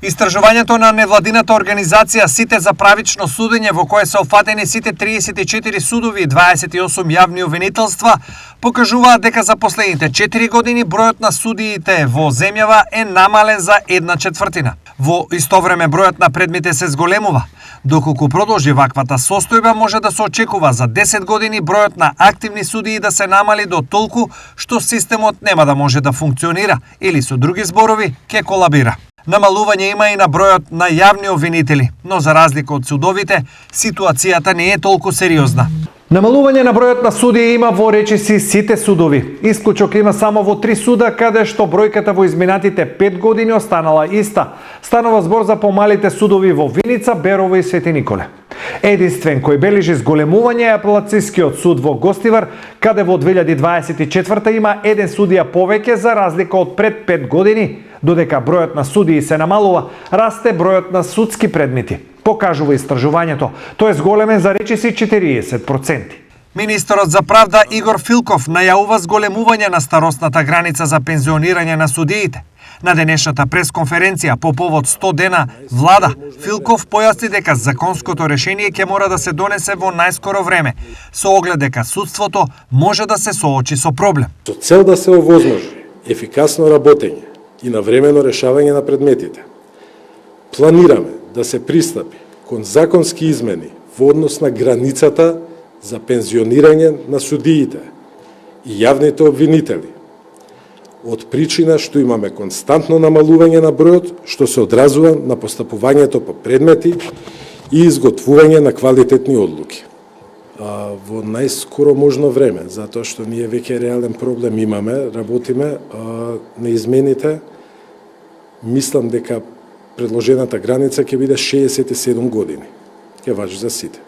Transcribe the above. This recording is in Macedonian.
Истражувањето на невладината организација Сите за правично судење, во кое се офатени сите 34 судови и 28 јавни обвинителства, покажуваат дека за последните 4 години бројот на судиите во земјава е намален за 1/4. Во исто време бројот на предмети се зголемува. Доколку продолжи ваквата состојба, може да се очекува за 10 години бројот на активни судии да се намали до толку што системот нема да може да функционира или со други зборови ќе колабира. Намалување има и на бројот на јавни обвинители, но за разлика од судовите, ситуацијата не е толку сериозна. Намалување на бројот на судии има во речиси сите судови. Исклучок има само во 3 суда, каде што бројката во изминатите 5 години останала иста. Станува збор за помалите судови во Виница, Берово и Свети Николе. Единствен кој бележи зголемување е апелацискиот суд во Гостивар, каде во 2024 има еден судија повеќе за разлика од пред 5 години. Додека бројот на судии се намалува, расте бројот на судски предмети. Покажува истражувањето, тој е зголемен за речиси 40%. Министерот за правда Игор Филков најавува зголемување на старосната граница за пензионирање на судиите. На денешната пресконференција по повод 100 дена влада, Филков појасни дека законското решение ќе мора да се донесе во најскоро време, со оглед дека судството може да се соочи со проблем. Со цел да се овозможи ефикасно работење и навремено решавање на предметите, планираме да се пристапи кон законски измени во однос на границата за пензионирање на судиите и јавните обвинители, од причина што имаме константно намалување на бројот, што се одразува на постапувањето по предмети и изготвување на квалитетни одлуки. Во најскоро можно време, затоа што ние веќе реален проблем имаме, работиме на измените. Мислам дека предложената граница ќе биде 67 години. Ќе важи за сите.